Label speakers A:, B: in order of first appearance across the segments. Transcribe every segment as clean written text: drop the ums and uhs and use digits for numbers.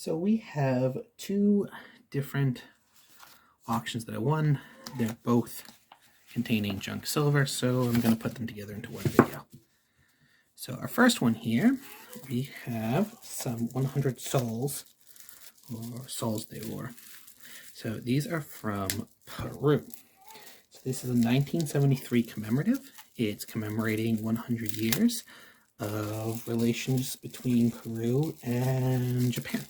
A: So we have two different auctions that I won. They're both containing junk silver, so I'm going to put them together into one video. So our first one here, we have some 100 sols, or sols they were. So these are from Peru. So this is a 1973 commemorative. It's commemorating 100 years of relations between Peru and Japan.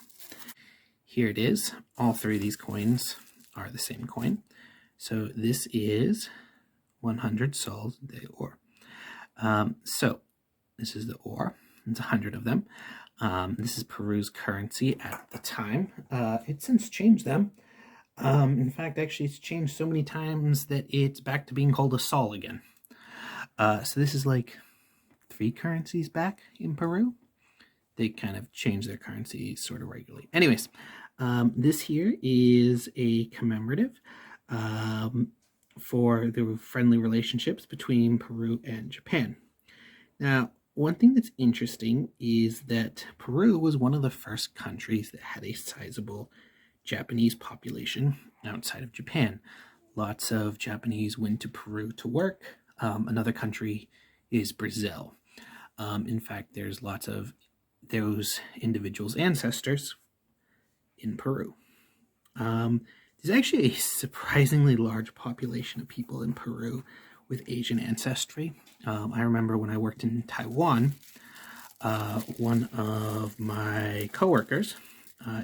A: Here it is. All three of these coins are the same coin. So this is 100 sols de oro. So this is the ore. It's 100 of them. This is Peru's currency at the time. It's since changed them. In fact, actually, it's changed so many times that it's back to being called a sol again. So this is like 3 currencies back in Peru. They kind of change their currency sort of regularly. Anyways, this here is a commemorative for the friendly relationships between Peru and Japan. Now, one thing that's interesting is that Peru was one of the first countries that had a sizable Japanese population outside of Japan. Lots of Japanese went to Peru to work. Another country is Brazil. In fact, there's lots of those individuals' ancestors in Peru. There's actually a surprisingly large population of people in Peru with Asian ancestry. I remember when I worked in Taiwan, one of my coworkers,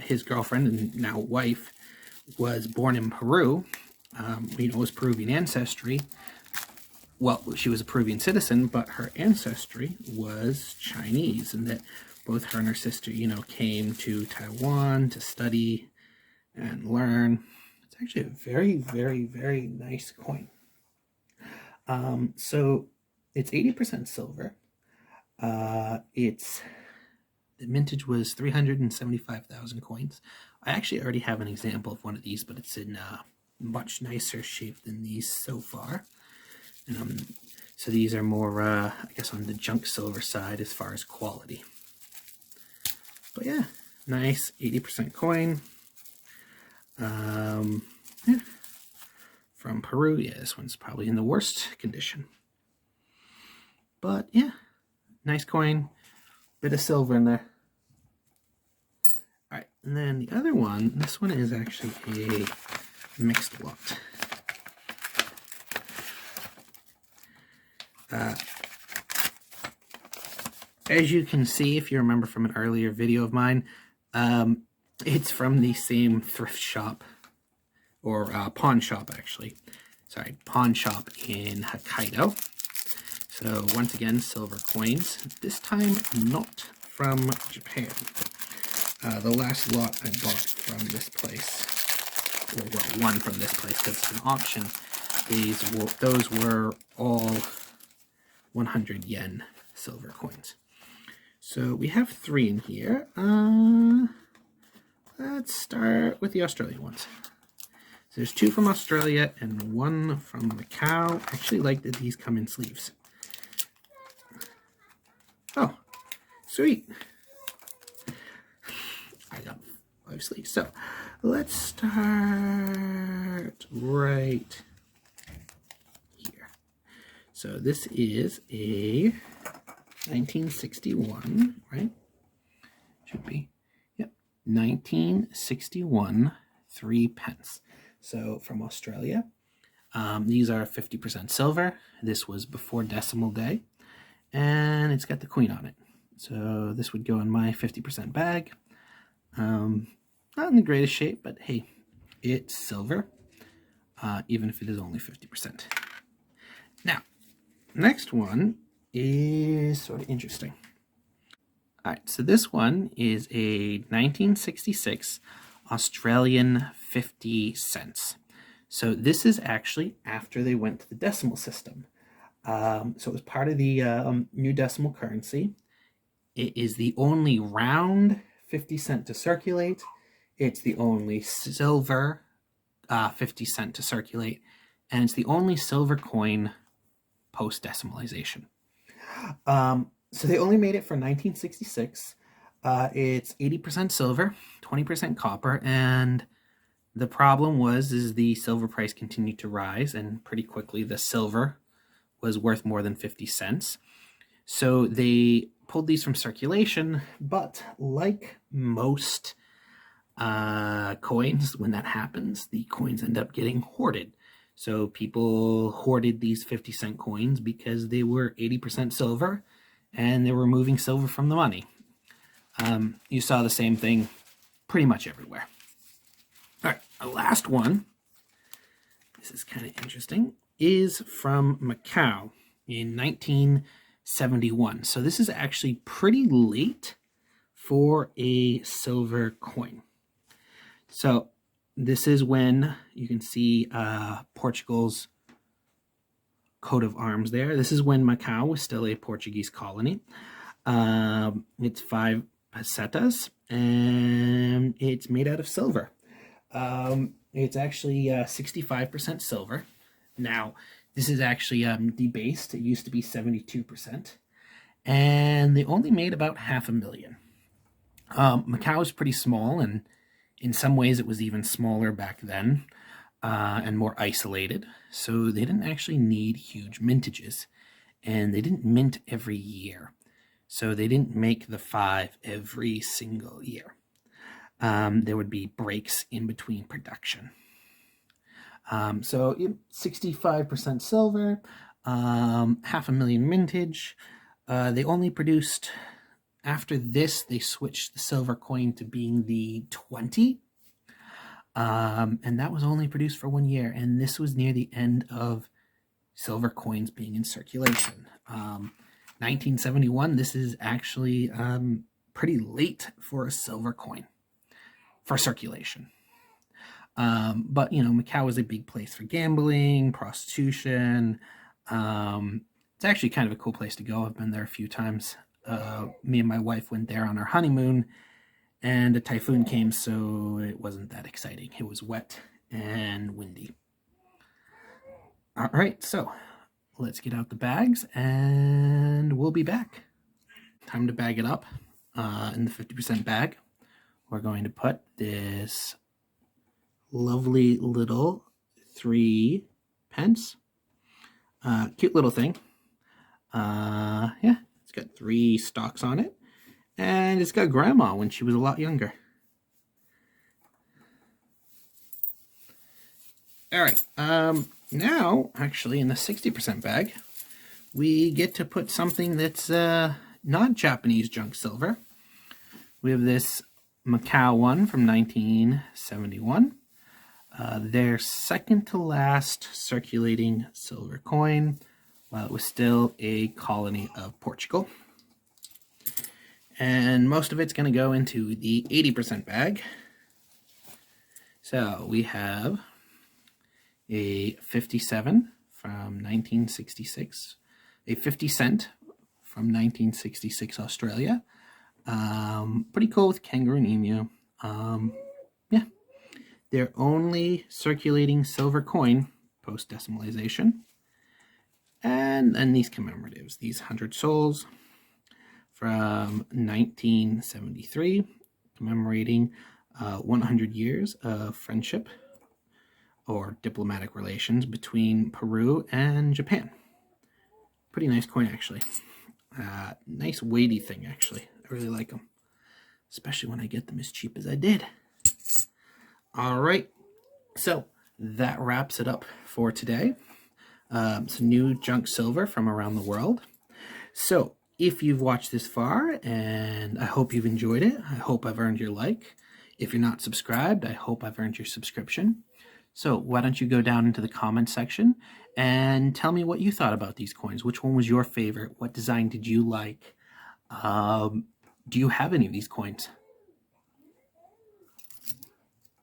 A: his girlfriend and now wife, was born in Peru. Was Peruvian ancestry. Well, she was a Peruvian citizen, but her ancestry was Chinese, and that both her and her sister, came to Taiwan to study and learn. It's actually a very, very, very nice coin. So it's 80% silver. The mintage was 375,000 coins. I actually already have an example of one of these, but it's in much nicer shape than these so far. So these are more, I guess, on the junk silver side as far as quality. But yeah, nice 80% coin. Yeah. From Peru. Yeah, this one's probably in the worst condition. But yeah, nice coin. Bit of silver in there. All right, and then the other one, this one is actually a mixed lot. As you can see, if you remember from an earlier video of mine, it's from the same thrift shop, or pawn shop actually. Sorry, pawn shop in Hokkaido. So once again, silver coins. This time not from Japan. The last lot I bought from this place, well, one from this place because it's an auction. Those were all 100 yen silver coins. So we have 3 in here. Let's start with the Australian ones. So there's 2 from Australia and 1 from Macau. I actually like that these come in sleeves. Oh, sweet. I got 5 sleeves. So let's start right here. So this is a 1961, right? Should be. Yep. 1961 3 pence. So from Australia. These are 50% silver. This was before decimal day. And it's got the queen on it. So this would go in my 50% bag. Not in the greatest shape, but hey, it's silver. Even if it is only 50%. Now, next one is sort of interesting. All right, so this one is a 1966 Australian 50 cents. So this is actually after they went to the decimal system. So it was part of the new decimal currency. It is the only round 50 cent to circulate. It's the only silver 50 cent to circulate. And it's the only silver coin post-decimalization. So they only made it for 1966. It's 80% silver, 20% copper, and the problem is the silver price continued to rise, and pretty quickly the silver was worth more than 50 cents. So they pulled these from circulation, but like most coins, when that happens, the coins end up getting hoarded. So people hoarded these 50-cent coins because they were 80% silver, and they were removing silver from the money. You saw the same thing pretty much everywhere. All right, the last one, this is kind of interesting, is from Macau in 1971. So this is actually pretty late for a silver coin. So this is when you can see Portugal's coat of arms there. This is when Macau was still a Portuguese colony. It's 5 pesetas, and it's made out of silver. It's actually 65% silver. Now, this is actually debased. It used to be 72%. And they only made about 500,000. Macau is pretty small, and in some ways it was even smaller back then and more isolated. So they didn't actually need huge mintages. And they didn't mint every year. So they didn't make the 5 every single year. There would be breaks in between production. So 65% silver, 500,000 mintage. They only produced, after this, they switched the silver coin to being the 20. And that was only produced for 1 year. And this was near the end of silver coins being in circulation. 1971, this is actually pretty late for a silver coin for circulation. But, you know, Macau is a big place for gambling, prostitution. It's actually kind of a cool place to go. I've been there a few times. Me and my wife went there on our honeymoon, and a typhoon came, so it wasn't that exciting. It was wet and windy. All right, so let's get out the bags, and we'll be back. Time to bag it up. In the 50% bag, we're going to put this lovely little 3 pence. Cute little thing. Yeah, it's got 3 stalks on it. And it's got grandma when she was a lot younger. All right. Now, actually, in the 60% bag, we get to put something that's not Japanese junk silver. We have this Macau one from 1971. Their second to last circulating silver coin while it was still a colony of Portugal. And most of it's going to go into the 80% bag. So we have a 57 from 1966, a 50 cent from 1966 Australia. Pretty cool with kangaroo and emu. Yeah, their only circulating silver coin post-decimalization. And then these commemoratives, these 100 souls from 1973, commemorating 100 years of friendship or diplomatic relations between Peru and Japan. Pretty nice coin, actually. Nice weighty thing, actually. I really like them, especially when I get them as cheap as I did. All right, so that wraps it up for today. Some new junk silver from around the world. So if you've watched this far, and I hope you've enjoyed it, I hope I've earned your like. If you're not subscribed, I hope I've earned your subscription. So why don't you go down into the comment section and tell me what you thought about these coins. Which one was your favorite? What design did you like? Do you have any of these coins?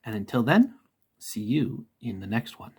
A: And until then, see you in the next one.